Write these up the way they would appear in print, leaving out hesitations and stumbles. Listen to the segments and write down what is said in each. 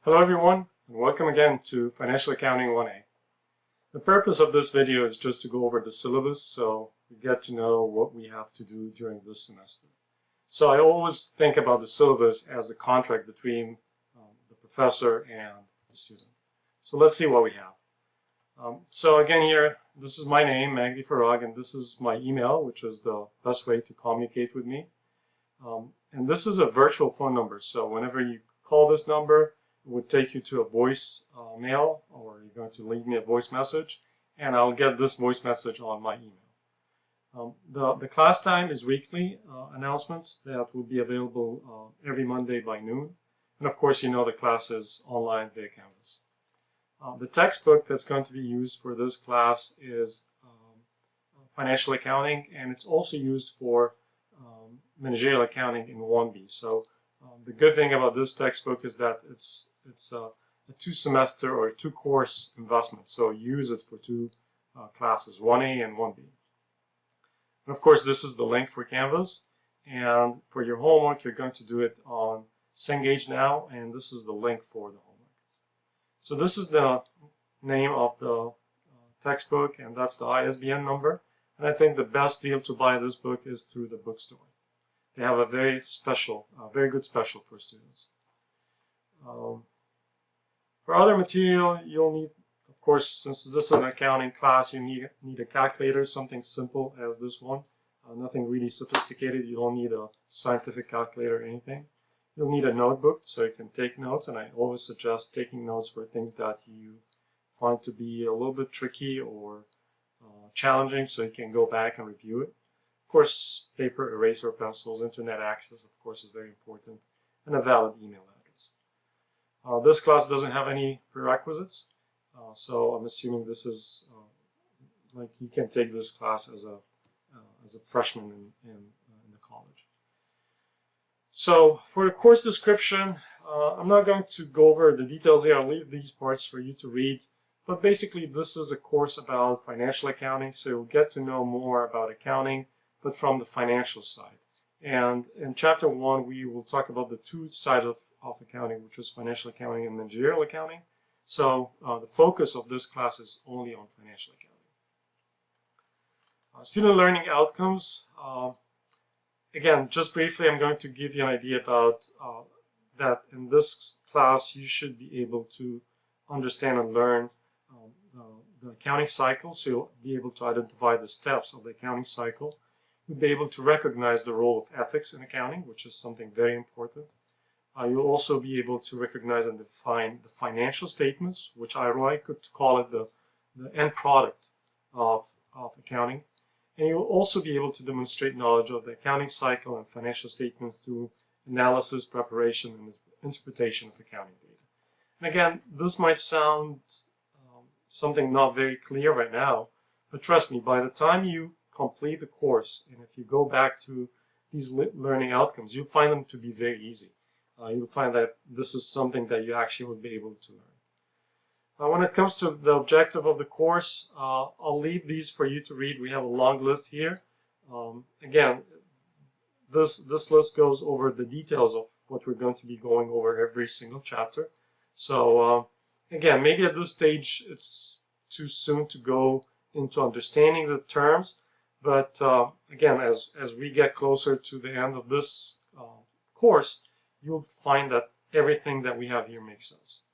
Hello everyone, and welcome again to Financial Accounting 1A. The purpose of this video is just to go over the syllabus so you get to know what we have to do during this semester. So I always think about the syllabus as the contract between the professor and the student. So let's see what we have. So again here, this is my name, Magdi Farag, and this is my email, which is the best way to communicate with me. And this is a virtual phone number, so whenever you call this number, it would take you to a voice mail, or you're going to leave me a voice message, and I'll get this voice message on my email. The class time is weekly announcements that will be available every Monday by noon. And of course, you know the class is online via Canvas. The textbook that's going to be used for this class is Financial Accounting, and it's also used for Managerial Accounting in 1B. So the good thing about this textbook is that it's a 2-semester or 2-course investment. So use it for 2 classes, 1A and 1B. And of course, this is the link for Canvas. And for your homework, you're going to do it on Cengage now, and this is the link for the homework. So this is the name of the textbook, and that's the ISBN number. And I think the best deal to buy this book is through the bookstore. They have a very good special for students. For other material, you'll need, of course, since this is an accounting class, you need a calculator, something simple as this one. Nothing really sophisticated. You don't need a scientific calculator or anything. You'll need a notebook so you can take notes, and I always suggest taking notes for things that you find to be a little bit tricky or challenging, so you can go back and review it. Of course, paper, eraser, pencils, internet access, of course, is very important, and a valid email address. This class doesn't have any prerequisites, so I'm assuming this is like you can take this class as a freshman in the college. So for the course description, I'm not going to go over the details here. I'll leave these parts for you to read. But basically, this is a course about financial accounting, so you'll get to know more about accounting, but from the financial side. And in Chapter 1, we will talk about the 2 sides of accounting, which is financial accounting and managerial accounting. So the focus of this class is only on financial accounting. Student learning outcomes. Again, just briefly, I'm going to give you an idea about that in this class, you should be able to understand and learn the accounting cycle, so you'll be able to identify the steps of the accounting cycle. You'll be able to recognize the role of ethics in accounting, which is something very important. You'll also be able to recognize and define the financial statements, which I could call it the end product of accounting. And you'll also be able to demonstrate knowledge of the accounting cycle and financial statements through analysis, preparation, and interpretation of accounting data. And again, this might sound something not very clear right now, but trust me, by the time you complete the course, and if you go back to these learning outcomes, you'll find them to be very easy. You'll find that this is something that you actually will be able to learn. When it comes to the objective of the course, I'll leave these for you to read. We have a long list here. Again, this list goes over the details of what we're going to be going over every single chapter. So again, maybe at this stage it's too soon to go into understanding the terms, but again, as we get closer to the end of this course, you'll find that everything that we have here makes sense.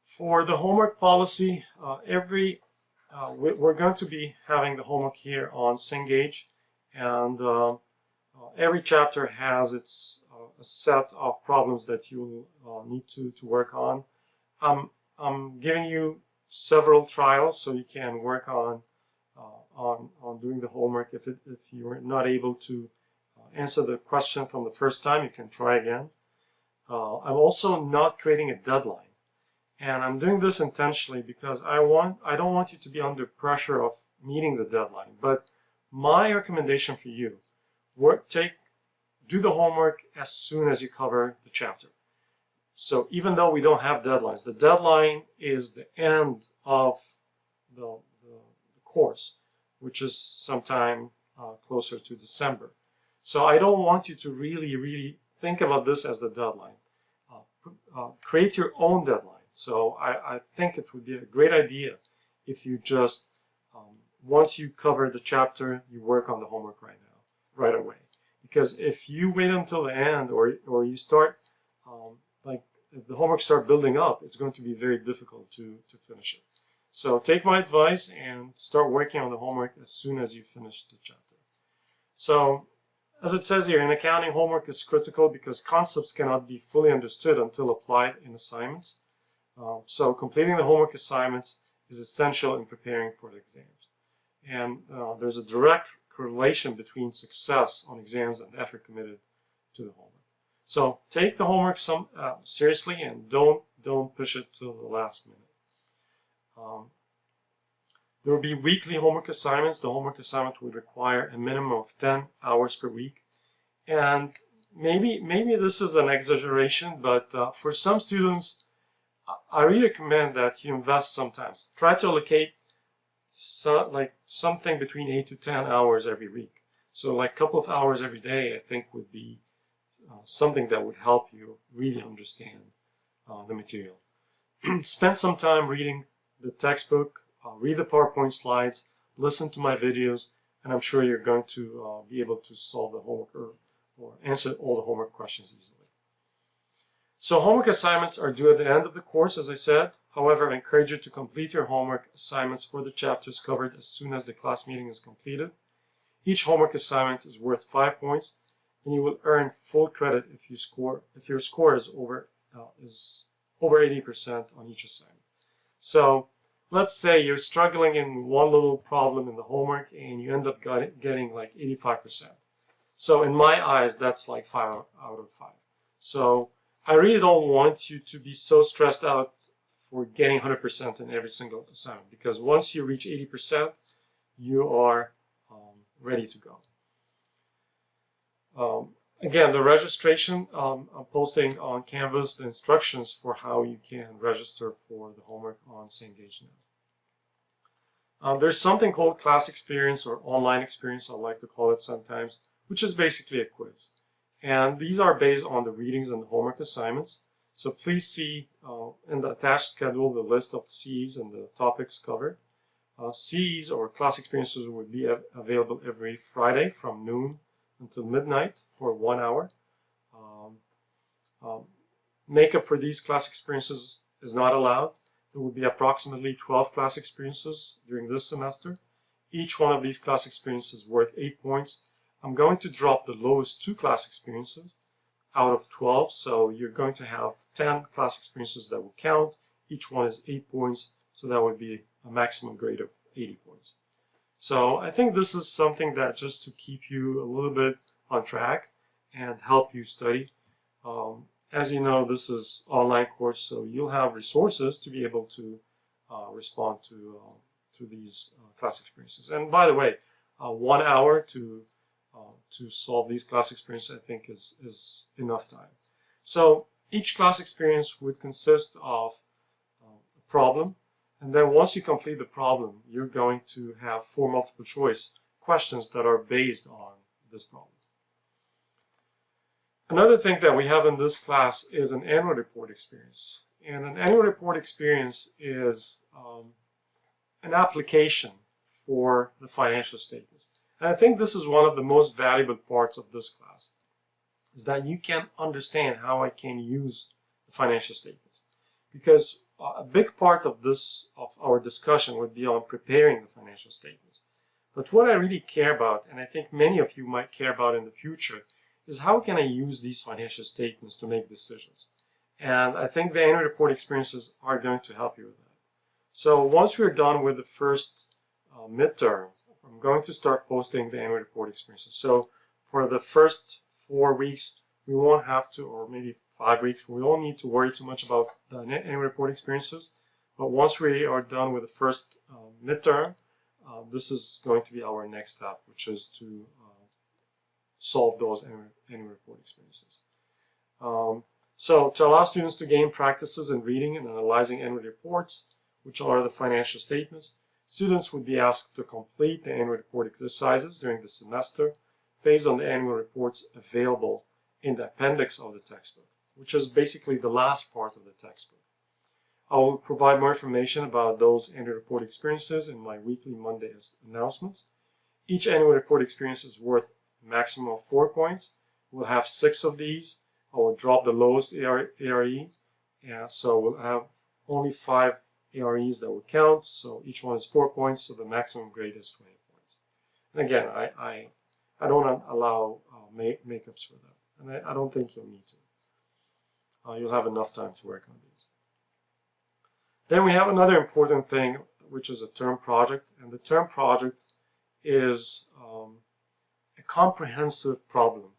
For the homework policy, we're going to be having the homework here on Cengage, and every chapter has its a set of problems that you need to work on. I'm giving you several trials so you can work on doing the homework. If you're not able to answer the question from the first time, you can try again. I'm also not creating a deadline, and I'm doing this intentionally because I don't want you to be under pressure of meeting the deadline. But my recommendation for you: do the homework as soon as you cover the chapter. So even though we don't have deadlines, the deadline is the end of the course, which is sometime closer to December. So I don't want you to really think about this as the deadline. create your own deadline. So I think it would be a great idea if you just, once you cover the chapter, you work on the homework right away. Because if you wait until the end, or you start, like if the homework start building up, it's going to be very difficult to finish it. So take my advice and start working on the homework as soon as you finish the chapter. So, as it says here, in accounting, homework is critical because concepts cannot be fully understood until applied in assignments. So completing the homework assignments is essential in preparing for the exams. And there's a direct correlation between success on exams and effort committed to the homework. So take the homework seriously and don't push it till the last minute. There will be weekly homework assignments. The homework assignment would require a minimum of 10 hours per week. And maybe this is an exaggeration, but for some students, I really recommend that you invest sometimes. Try to allocate something between 8 to 10 hours every week. So like a couple of hours every day, I think would be something that would help you really understand the material. Spend some time reading the textbook, read the PowerPoint slides, listen to my videos, and I'm sure you're going to be able to solve the homework or answer all the homework questions easily. So homework assignments are due at the end of the course, as I said. However, I encourage you to complete your homework assignments for the chapters covered as soon as the class meeting is completed. Each homework assignment is worth 5 points, and you will earn full credit if your score is over 80% on each assignment. So let's say you're struggling in one little problem in the homework and you end up getting like 85%. So in my eyes, that's like 5 out of 5. So I really don't want you to be so stressed out for getting 100% in every single assignment, because once you reach 80%, you are ready to go. Again, the registration, I'm posting on Canvas the instructions for how you can register for the homework on Cengage now. There's something called class experience or online experience, I like to call it sometimes, which is basically a quiz. And these are based on the readings and the homework assignments. So please see in the attached schedule the list of the CEs and the topics covered. CEs or class experiences will be available every Friday from noon until midnight for 1 hour. Makeup for these class experiences is not allowed. There will be approximately 12 class experiences during this semester. Each one of these class experiences is worth 8 points. I'm going to drop the lowest 2 class experiences out of 12, so you're going to have 10 class experiences that will count. Each one is 8 points, so that would be a maximum grade of 80 points. So I think this is something that just to keep you a little bit on track and help you study. As you know, this is online course, so you'll have resources to be able to respond to these class experiences. And by the way, 1 hour to solve these class experiences, I think is enough time. So each class experience would consist of a problem, and then once you complete the problem, you're going to have 4 multiple choice questions that are based on this problem. Another thing that we have in this class is an annual report experience. And an annual report experience is an application for the financial statements. And I think this is one of the most valuable parts of this class, is that you can understand how I can use the financial statements. Because a big part of our discussion would be on preparing the financial statements. But what I really care about, and I think many of you might care about in the future, is how can I use these financial statements to make decisions. And I think the annual report experiences are going to help you with that. So once we're done with the first midterm, I'm going to start posting the annual report experiences. So for the first 4 weeks, we won't have to, or maybe 5 weeks, we won't need to worry too much about the annual report experiences. But once we are done with the first midterm, this is going to be our next step, which is to solve those annual report experiences. So to allow students to gain practices in reading and analyzing annual reports, which are the financial statements, students would be asked to complete the annual report exercises during the semester based on the annual reports available in the appendix of the textbook. which is basically the last part of the textbook. I will provide more information about those annual report experiences in my weekly Monday announcements. Each annual report experience is worth a maximum of 4 points. We'll have 6 of these. I will drop the lowest ARE, so we'll have only 5 AREs that will count, so each one is 4 points, so the maximum grade is 20 points. And again, I don't allow makeups for that, and I don't think you'll need to. You'll have enough time to work on these. Then we have another important thing, which is a term project, and the term project is a comprehensive problem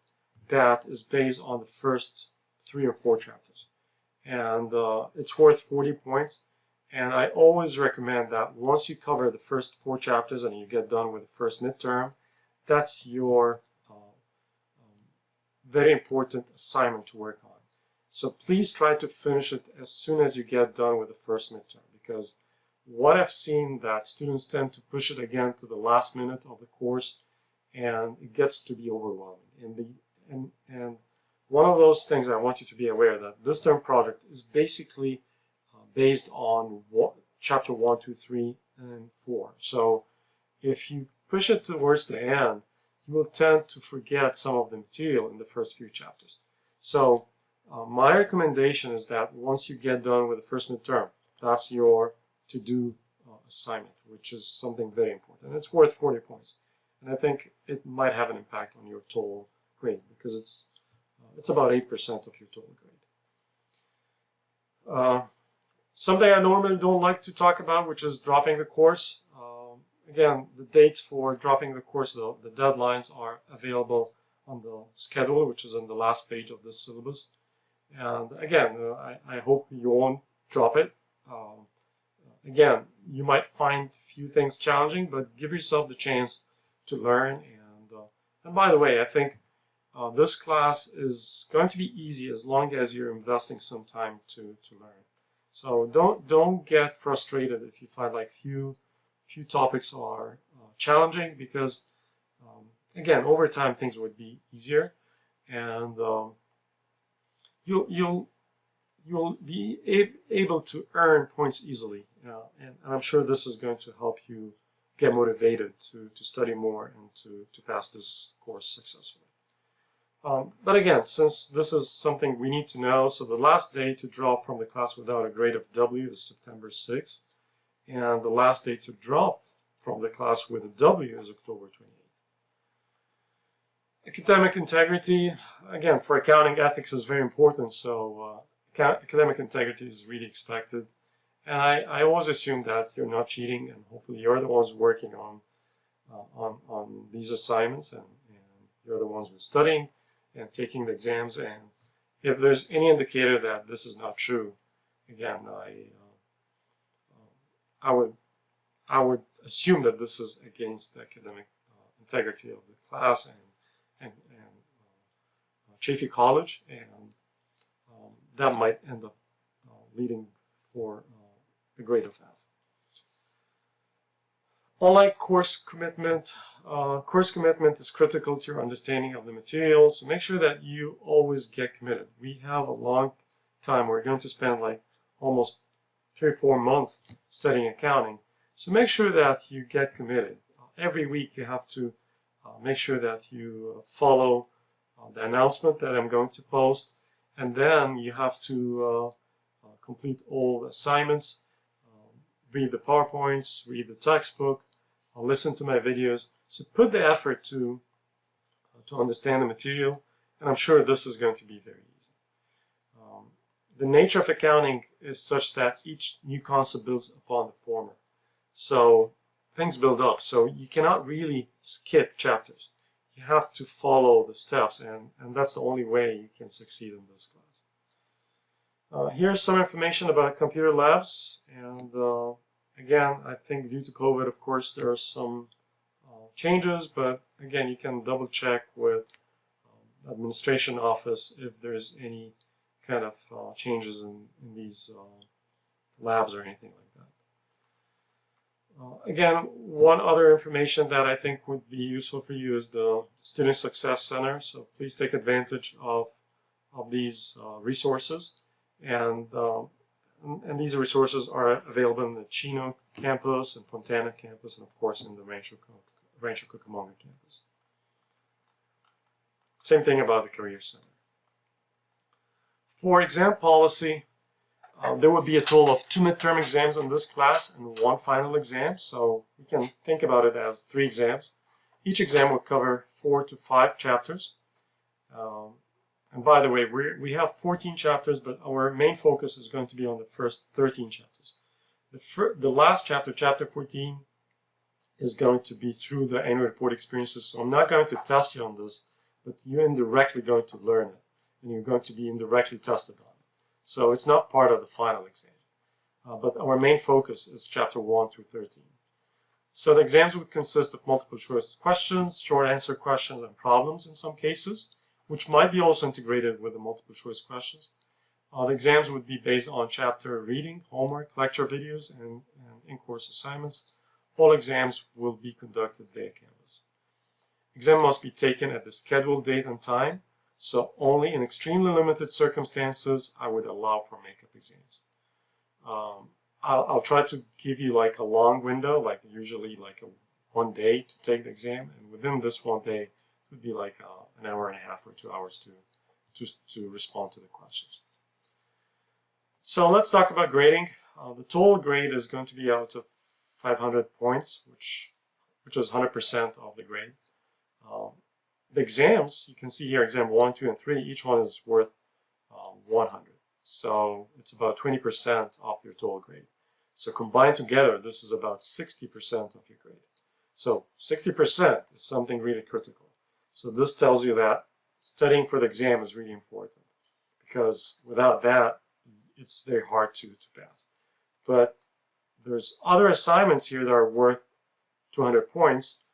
that is based on the first 3 or 4 chapters, and it's worth 40 points. And I always recommend that once you cover the first 4 chapters and you get done with the first midterm, that's your very important assignment to work on. So please try to finish it as soon as you get done with the first midterm, because what I've seen that students tend to push it again to the last minute of the course, and it gets to be overwhelming. And one of those things I want you to be aware that this term project is basically based on chapter 1, 2, 3, and 4. So if you push it towards the end, you will tend to forget some of the material in the first few chapters. So my recommendation is that once you get done with the first midterm, that's your to-do assignment, which is something very important. It's worth 40 points. And I think it might have an impact on your total grade, because it's about 8% of your total grade. Something I normally don't like to talk about, which is dropping the course. Again, the dates for dropping the course, the deadlines are available on the schedule, which is on the last page of this syllabus. And again, I hope you won't drop it. Again, you might find a few things challenging, but give yourself the chance to learn. And by the way, I think this class is going to be easy as long as you're investing some time to learn. So don't get frustrated if you find like few topics are challenging, because again, over time things would be easier, and you'll be able to earn points easily. And I'm sure this is going to help you get motivated to study more and to pass this course successfully. But again, since this is something we need to know, so the last day to drop from the class without a grade of W is September 6th, and the last day to drop from the class with a W is October 28th. Academic integrity, again, for accounting, ethics is very important, so academic integrity is really expected. And I always assume that you're not cheating, and hopefully you're the ones working on these assignments, and you're the ones who are studying and taking the exams. And if there's any indicator that this is not true, again, I would assume that this is against the academic integrity of the class and Chaffey College, and that might end up leading for a grade of F. Online course commitment. Course commitment is critical to your understanding of the material, so make sure that you always get committed. We have a long time. We're going to spend like almost 3 or 4 months studying accounting, so make sure that you get committed. Every week you have to make sure that you follow the announcement that I'm going to post, and then you have to complete all the assignments, read the PowerPoints, read the textbook, listen to my videos. So put the effort to understand the material, and I'm sure this is going to be very easy. The nature of accounting is such that each new concept builds upon the former. So things build up. So you cannot really skip chapters. You have to follow the steps, and that's the only way you can succeed in this class. Here's some information about computer labs, and again, I think due to COVID, of course, there are some changes, but again, you can double check with administration office if there's any kind of changes in these labs or anything like that. Again, one other information that I think would be useful for you is the Student Success Center, so please take advantage of of these resources, and these resources are available in the Chino campus and Fontana campus, and of course in the Rancho Cucamonga campus. Same thing about the Career Center. For exam policy, there would be a total of 2 midterm exams in this class and 1 final exam, so we can think about it as 3 exams. Each exam will cover 4 to 5 chapters. And by the way, we have 14 chapters, but our main focus is going to be on the first 13 chapters. The last chapter, chapter 14, is going to be through the annual report experiences, so I'm not going to test you on this, but you're indirectly going to learn it, and you're going to be indirectly tested on it. So it's not part of the final exam. But our main focus is chapter 1 through 13. So the exams would consist of multiple choice questions, short answer questions, and problems in some cases, which might be also integrated with the multiple choice questions. The exams would be based on chapter reading, homework, lecture videos, and in-course assignments. All exams will be conducted via Canvas. Exam must be taken at the scheduled date and time, so only in extremely limited circumstances I would allow for makeup exams. I'll try to give you like a long window, like usually like 1 day to take the exam, and within this 1 day it would be like an hour and a half or 2 hours to respond to the questions. So let's talk about grading. The total grade is going to be out of 500 points, which is 100% of the grade. The exams, you can see here, exam 1, 2, and 3, each one is worth 100. So it's about 20% of your total grade. So combined together, this is about 60% of your grade. So 60% is something really critical. So this tells you that studying for the exam is really important, because without that, it's very hard to pass. But there's other assignments here that are worth 200 points,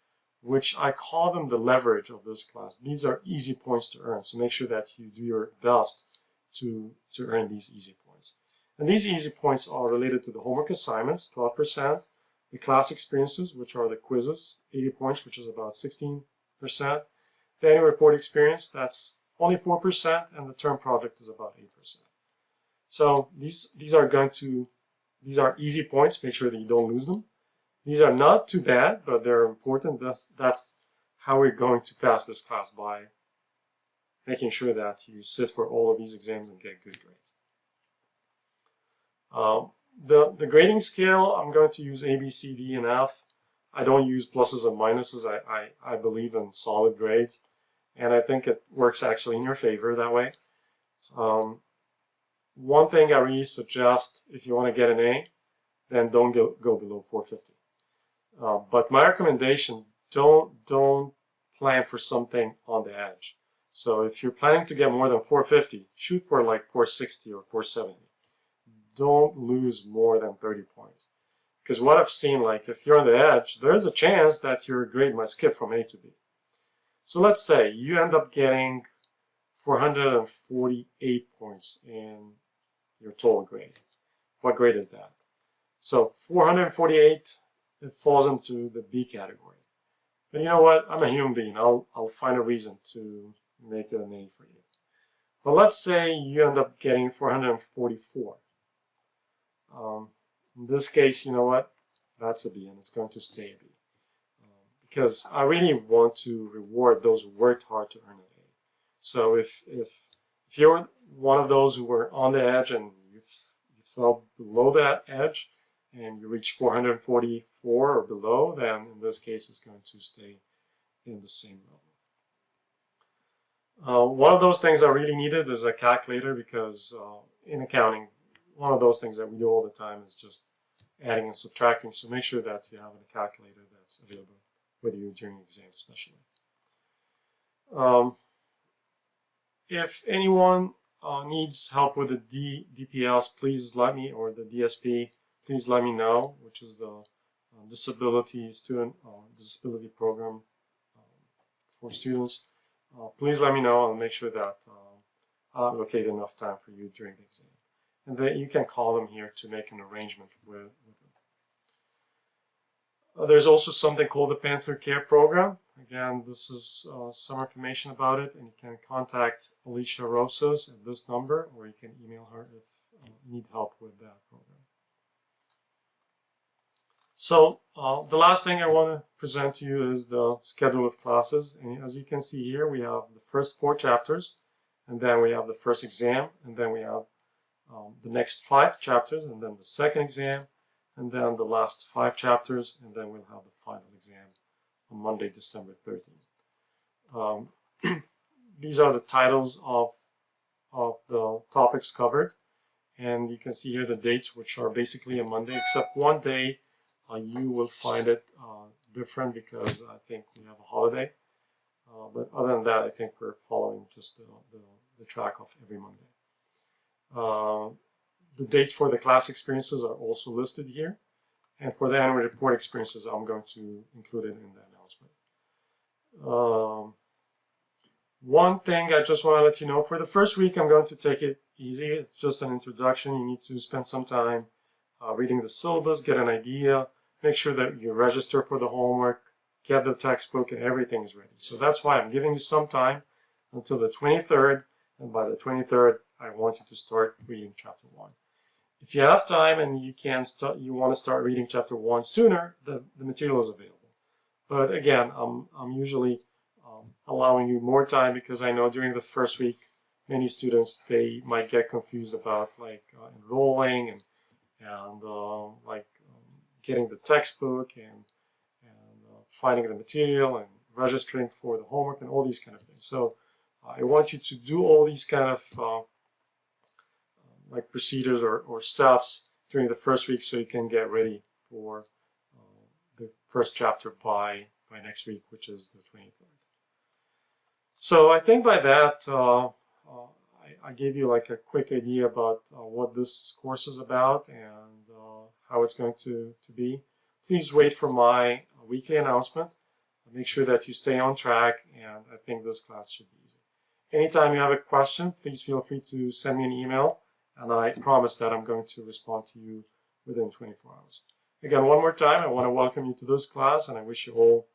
which I call them the leverage of this class. These are easy points to earn, so make sure that you do your best to earn these easy points. And these easy points are related to the homework assignments, 12%, the class experiences, which are the quizzes, 80 points, which is about 16%, the annual report experience, that's only 4%, and the term project is about 8%. So these are easy points. Make sure that you don't lose them. These are not too bad, but they're important. That's how we're going to pass this class, by making sure that you sit for all of these exams and get good grades. The grading scale, I'm going to use A, B, C, D, and F. I don't use pluses and minuses. I believe in solid grades, and I think it works actually in your favor that way. One thing I really suggest, if you want to get an A, then don't go below 450. But my recommendation, don't plan for something on the edge. So if you're planning to get more than 450, shoot for like 460 or 470. Don't lose more than 30 points. Because what I've seen, like if you're on the edge, there's a chance that your grade might skip from A to B. So let's say you end up getting 448 points in your total grade. What grade is that? So 448, it falls into the B category. But you know what? I'm a human being. I'll find a reason to make it an A for you. But let's say you end up getting 444. In this case, you know what? That's a B, and it's going to stay a B. Because I really want to reward those who worked hard to earn an A. So if you're one of those who were on the edge and you fell below that edge and you reach 444 or below, then in this case it's going to stay in the same level. One of those things I really needed is a calculator, because in accounting, one of those things that we do all the time is just adding and subtracting. So make sure that you have a calculator that's available with you during exams, especially. If anyone needs help with the DPS, please let me, or the DSP, please let me know, which is the disability program for students. Please let me know. I'll make sure that I'll allocate enough time for you during the exam. And then you can call them here to make an arrangement with them. There's also something called the Panther Care program. again, this is some information about it, and you can contact Alicia Rosas at this number, or you can email her if you need help with that program. So the last thing I want to present to you is the schedule of classes. And as you can see here, we have the first 4 chapters, and then we have the first exam, and then we have the next 5 chapters, and then the second exam, and then the last 5 chapters, and then we'll have the final exam on Monday, December 13th. These are the titles of the topics covered, and you can see here the dates, which are basically a Monday, except one day you will find it different because I think we have a holiday. But other than that, I think we're following just the track of every Monday. The dates for the class experiences are also listed here. And for the annual report experiences, I'm going to include it in the announcement. One thing I just want to let you know, for the first week, I'm going to take it easy. It's just an introduction. You need to spend some time reading the syllabus, get an idea, make sure that you register for the homework, get the textbook, and everything is ready. So that's why I'm giving you some time until the 23rd, and by the 23rd, I want you to start reading chapter 1. If you have time and you want to start reading chapter 1 sooner, the material is available. But again, I'm usually allowing you more time because I know during the first week, many students, they might get confused about enrolling and getting the textbook and finding the material and registering for the homework and all these kind of things. So I want you to do all these kind of procedures or steps during the first week so you can get ready for the first chapter by next week, which is the 23rd. So I think by that I gave you like a quick idea about what this course is about and how it's going to be. Please wait for my weekly announcement. Make sure that you stay on track, and I think this class should be easy. Anytime you have a question, please feel free to send me an email, and I promise that I'm going to respond to you within 24 hours. Again, one more time, I want to welcome you to this class, and I wish you all